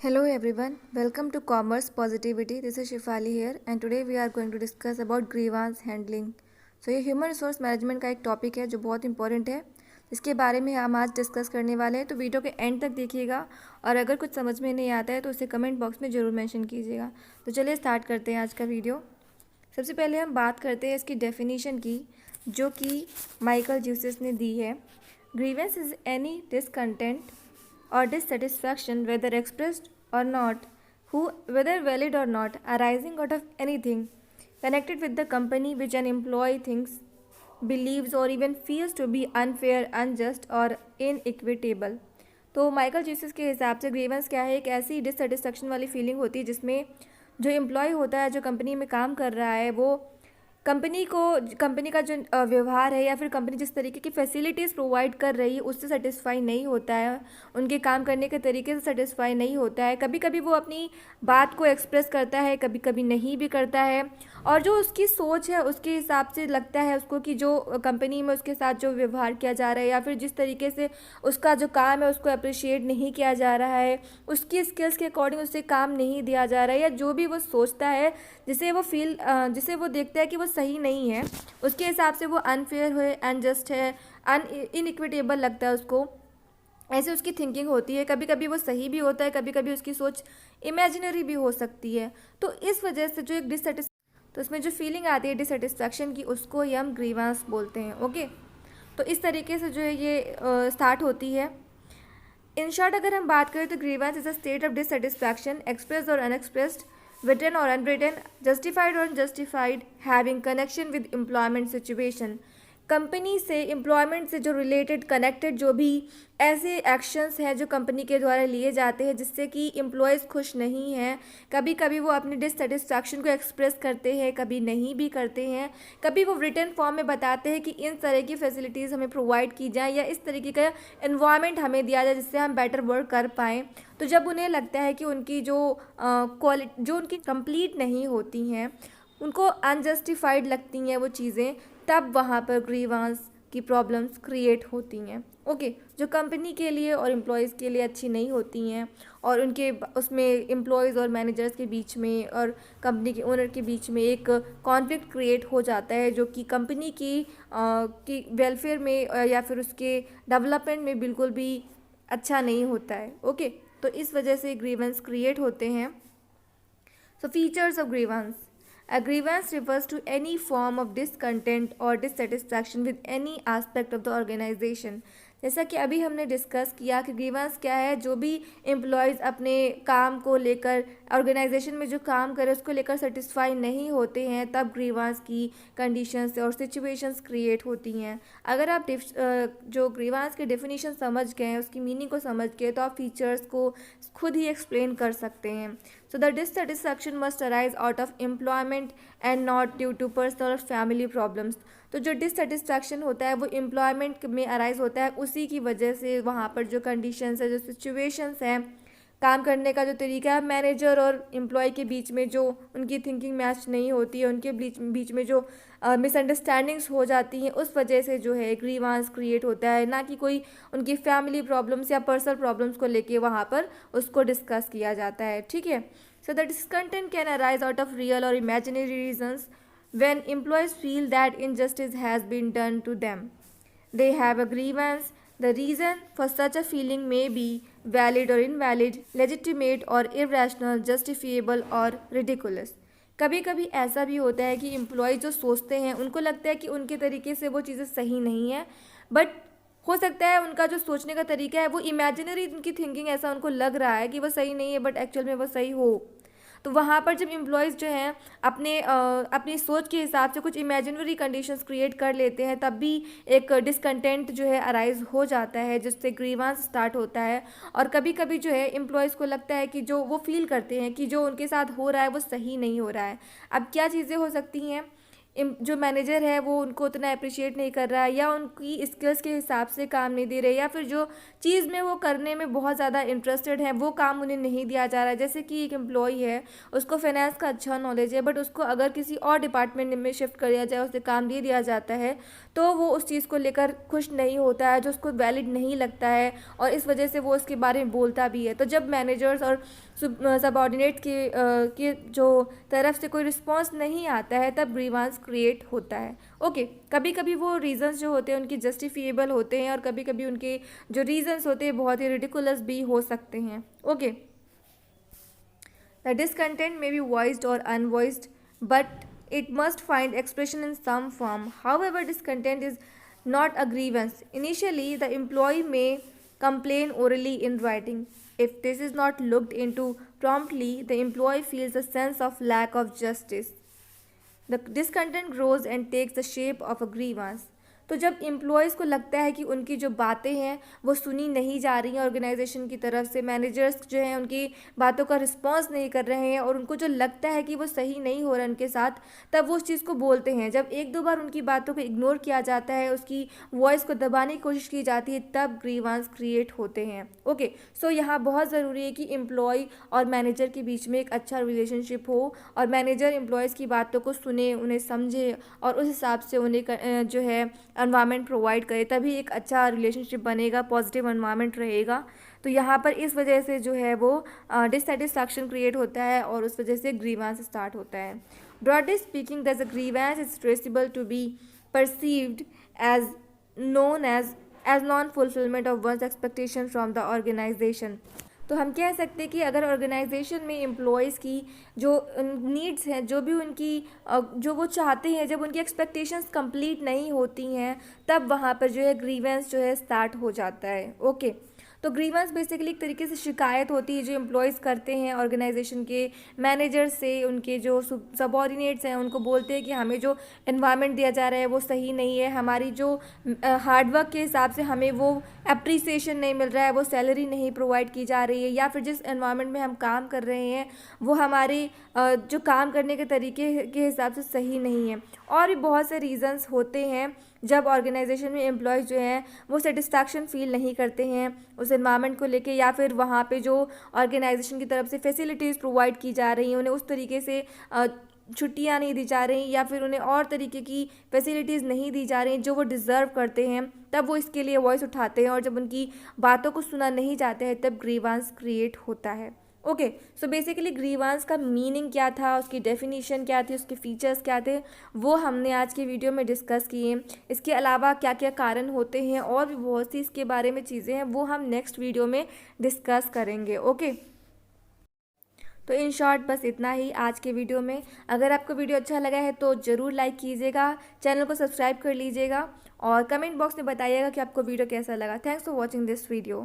Hello everyone, welcome to Commerce Positivity. This is Shifali here and today we are going to discuss about grievance handling. ये human resource management का एक topic है जो बहुत important है, इसके बारे में हम आज डिस्कस करने वाले हैं। तो वीडियो के एंड तक देखिएगा और अगर कुछ समझ में नहीं आता है तो उसे कमेंट बॉक्स में ज़रूर मेंशन कीजिएगा। तो चलिए स्टार्ट करते हैं आज का वीडियो। सबसे पहले हम बात करते हैं इसकी डेफिनेशन की, जो कि माइकल ज्यूसेस ने दी है। Grievance is any discontent or dissatisfaction, whether expressed or not, whether valid or not, arising out of anything connected with the company which an employee thinks, believes or even feels to be unfair, unjust or inequitable। तो Michael Jesus के हिसाब से grievance क्या है? एक ऐसी dissatisfaction वाली feeling होती है जिसमें जो एम्प्लॉय होता है, जो कंपनी में काम कर रहा है, वो कंपनी का जो व्यवहार है या फिर कंपनी जिस तरीके की फैसिलिटीज़ प्रोवाइड कर रही है उससे सेटिस्फाई नहीं होता है, उनके काम करने के तरीके से सेटिस्फाई नहीं होता है। कभी कभी वो अपनी बात को एक्सप्रेस करता है, कभी कभी नहीं भी करता है, और जो उसकी सोच है उसके हिसाब से लगता है उसको कि जो कंपनी में उसके साथ जो व्यवहार किया जा रहा है या फिर जिस तरीके से उसका जो काम है उसको अप्रिशिएट नहीं किया जा रहा है, उसकी स्किल्स के अकॉर्डिंग उसे काम नहीं दिया जा रहा है, या जो भी वो सोचता है जिसे वो देखता है कि वो सही नहीं है, उसके हिसाब से वो अनफेयर है, अनजस्ट है, इनइक्विटेबल लगता है उसको। ऐसे उसकी थिंकिंग होती है। कभी कभी वो सही भी होता है, कभी कभी उसकी सोच इमेजिनरी भी हो सकती है। तो इस वजह से जो एक तो इसमें जो फीलिंग आती है डिससेटिस्फैक्शन की, उसको ही हम ग्रीवांस बोलते हैं। ओके, तो इस तरीके से जो है ये स्टार्ट होती है। इन शॉर्ट अगर हम बात करें तो grievance is a state of dissatisfaction, expressed और unexpressed, written or unwritten, justified or unjustified, having connection with employment situation। Company से, एम्प्लॉयमेंट से जो रिलेटेड कनेक्टेड जो भी ऐसे एक्शंस हैं जो कंपनी के द्वारा लिए जाते हैं जिससे कि एम्प्लॉयज़ खुश नहीं हैं। कभी कभी वो अपनी डिससेटिस्फैक्शन को एक्सप्रेस करते हैं, कभी नहीं भी करते हैं, कभी वो रिटन फॉर्म में बताते हैं कि इन तरह की फैसिलिटीज़ हमें प्रोवाइड की जाए या इस तरीके का एनवायरनमेंट हमें दिया जाए जिससे हम बेटर वर्क कर पाएँ। तो जब उन्हें लगता है कि उनकी जो क्वालिटी जो उनकी कंप्लीट नहीं होती हैं, उनको अनजस्टिफाइड लगती हैं वो चीज़ें, तब वहाँ पर ग्रीवांस की प्रॉब्लम्स क्रिएट होती हैं। ओके, जो कंपनी के लिए और एम्प्लॉयज़ के लिए अच्छी नहीं होती हैं, और उनके उसमें एम्प्लॉयज़ और मैनेजर्स के बीच में और कंपनी के ओनर के बीच में एक कॉन्फ्लिक्ट क्रिएट हो जाता है जो कि कंपनी की वेलफेयर में या फिर उसके डेवलपमेंट में बिल्कुल भी अच्छा नहीं होता है। ओके, तो इस वजह से ग्रीवेंस क्रिएट होते हैं। So features of grievance. A grievance refers to any form of discontent or dissatisfaction with any aspect of the organization। जैसा कि अभी हमने डिस्कस किया कि ग्रीवेंस क्या है, जो भी एम्प्लॉयज़ अपने काम को लेकर, ऑर्गेनाइजेशन में जो काम करे उसको लेकर सेटिस्फाई नहीं होते हैं, तब ग्रीवेंस की कंडीशंस और सिचुएशंस क्रिएट होती हैं। अगर आप जो ग्रीवेंस की डेफिनेशन समझ गए हैं, उसकी मीनिंग को समझ गए, तो आप फीचर्स को खुद ही एक्सप्लेन कर सकते हैं। So the dissatisfaction must arise out of employment and not due to personal or family problems। तो जो डिससेटिस्फैक्शन होता है वो एम्प्लॉयमेंट में अराइज होता है, उसी की वजह से वहाँ पर जो कंडीशंस है, जो सिचुएशंस हैं, काम करने का जो तरीका है, मैनेजर और एम्प्लॉय के बीच में जो उनकी थिंकिंग मैच नहीं होती है, उनके बीच में जो मिसअंडरस्टैंडिंग्स हो जाती हैं, उस वजह से जो है ग्रीवांस क्रिएट होता है, ना कि कोई उनकी फैमिली प्रॉब्लम्स या पर्सनल प्रॉब्लम्स को लेके वहाँ पर उसको डिस्कस किया जाता है। ठीक है, so the discontent can arise out of real और imaginary reasons when employees feel that injustice has been done to them, they have a grievance। The reason for such a feeling may be valid or invalid, legitimate or irrational, justifiable or ridiculous। कभी कभी ऐसा भी होता है कि employ जो सोचते हैं उनको लगता है कि उनके तरीके से वो चीज़ें सही नहीं है, बट हो सकता है उनका जो सोचने का तरीका है वो इमेजिनरी, उनकी थिंकिंग ऐसा उनको लग रहा है कि वो सही नहीं है, बट एक्चुअल में वो सही हो। तो वहाँ पर जब एम्प्लॉयज़ जो हैं अपनी सोच के हिसाब से कुछ इमेजिनरी कंडीशंस क्रिएट कर लेते हैं, तब भी एक डिसकंटेंट जो है अराइज हो जाता है, जिससे ग्रीवांस स्टार्ट होता है। और कभी कभी जो है एम्प्लॉयज़ को लगता है कि जो वो फील करते हैं कि जो उनके साथ हो रहा है वो सही नहीं हो रहा है। अब क्या चीज़ें हो सकती हैं? जो मैनेजर है वो उनको उतना अप्रिशिएट नहीं कर रहा है, या उनकी स्किल्स के हिसाब से काम नहीं दे रहे, या फिर जो चीज़ में वो करने में बहुत ज़्यादा इंटरेस्टेड है वो काम उन्हें नहीं दिया जा रहा है। जैसे कि एक एम्प्लॉई है, उसको फाइनेंस का अच्छा नॉलेज है, बट उसको अगर किसी और डिपार्टमेंट में शिफ्ट कर दिया जाए, उसे काम दे दिया जाता है, तो वो उस चीज़ को लेकर खुश नहीं होता है, जो उसको वैलिड नहीं लगता है, और इस वजह से वो उसके बारे में बोलता भी है। तो जब मैनेजर्स और सबऑर्डिनेट के जो तरफ से कोई रिस्पॉन्स नहीं आता है, तब ग्रीवांस क्रिएट होता है। ओके, कभी कभी वो रीजंस जो होते हैं उनकी जस्टिफिएबल होते हैं, और कभी कभी उनके जो रीजंस होते हैं बहुत ही रिडिकुलस भी हो सकते हैं। Okay, the discontent may be voiced और unvoiced, but it must find expression in some form. However, discontent is not a grievance. Initially, the employee may complain orally in writing. If this is not looked into promptly, the employee feels a sense of lack of justice. The discontent grows and takes the shape of a grievance. तो जब employees को लगता है कि उनकी जो बातें हैं वो सुनी नहीं जा रही हैं ऑर्गेनाइजेशन की तरफ से, मैनेजर्स जो हैं उनकी बातों का रिस्पॉन्स नहीं कर रहे हैं, और उनको जो लगता है कि वो सही नहीं हो रहा उनके साथ, तब वो उस चीज़ को बोलते हैं। जब एक दो बार उनकी बातों को इग्नोर किया जाता है, उसकी वॉइस को दबाने की कोशिश की जाती है, तब ग्रीवांस क्रिएट होते हैं। ओके, सो यहाँ बहुत ज़रूरी है कि एम्प्लॉय और मैनेजर के बीच में एक अच्छा रिलेशनशिप हो, और मैनेजर एम्प्लॉयज़ की बातों को सुने, उन्हें समझे, और उस हिसाब से उन्हें जो है एनवायरनमेंट प्रोवाइड करे, तभी एक अच्छा रिलेशनशिप बनेगा, पॉजिटिव एनवायरनमेंट रहेगा। तो यहाँ पर इस वजह से जो है वो डिससेटिस्फैक्शन क्रिएट होता है, और उस वजह से ग्रीवांस स्टार्ट होता है। Broadly speaking, that a grievance is traceable to be perceived as known as non fulfilment of one's expectation from the organisation. तो हम कह सकते हैं कि अगर ऑर्गेनाइजेशन में एम्प्लॉयज़ की जो नीड्स हैं, जो भी उनकी जो वो चाहते हैं, जब उनकी एक्सपेक्टेशंस कंप्लीट नहीं होती हैं, तब वहाँ पर जो है ग्रीवेंस जो है स्टार्ट हो जाता है। ओके, तो ग्रीवेंस बेसिकली एक तरीके से शिकायत होती है जो एम्प्लॉयज़ करते हैं ऑर्गेनाइजेशन के मैनेजर से। उनके जो सबऑर्डिनेट्स हैं उनको बोलते हैं कि हमें जो एनवायरनमेंट दिया जा रहा है वो सही नहीं है, हमारी जो हार्डवर्क के हिसाब से हमें वो अप्रिसिएशन नहीं मिल रहा है, वो सैलरी नहीं प्रोवाइड की जा रही है, या फिर जिस एनवायरनमेंट में हम काम कर रहे हैं वो हमारे जो काम करने के तरीके के हिसाब से सही नहीं है। और भी बहुत से रीज़न्स होते हैं जब ऑर्गेनाइजेशन में एम्प्लॉयज़ जो हैं वो सेटिस्फैक्शन फ़ील नहीं करते हैं उस एनवायरनमेंट को लेके, या फिर वहाँ पे जो ऑर्गेनाइजेशन की तरफ से फैसिलिटीज़ प्रोवाइड की जा रही हैं उन्हें उस तरीके से छुट्टियाँ नहीं दी जा रही, या फिर उन्हें और तरीके की फैसिलिटीज़ नहीं दी जा रही जो वो डिज़र्व करते हैं, तब वो इसके लिए वॉइस उठाते हैं, और जब उनकी बातों को सुना नहीं जाता है तब ग्रीवांस क्रिएट होता है। ओके, सो बेसिकली ग्रीवांस का मीनिंग क्या था, उसकी डेफिनेशन क्या थी, उसके फीचर्स क्या थे, वो हमने आज की वीडियो में डिस्कस किए। इसके अलावा क्या क्या कारण होते हैं और भी बहुत सी इसके बारे में चीज़ें हैं, वो हम नेक्स्ट वीडियो में डिस्कस करेंगे। ओके, तो इन शॉर्ट बस इतना ही आज के वीडियो में। अगर आपको वीडियो अच्छा लगा है तो ज़रूर लाइक कीजिएगा, चैनल को सब्सक्राइब कर लीजिएगा, और कमेंट बॉक्स में बताइएगा कि आपको वीडियो कैसा लगा। Thanks for watching this video.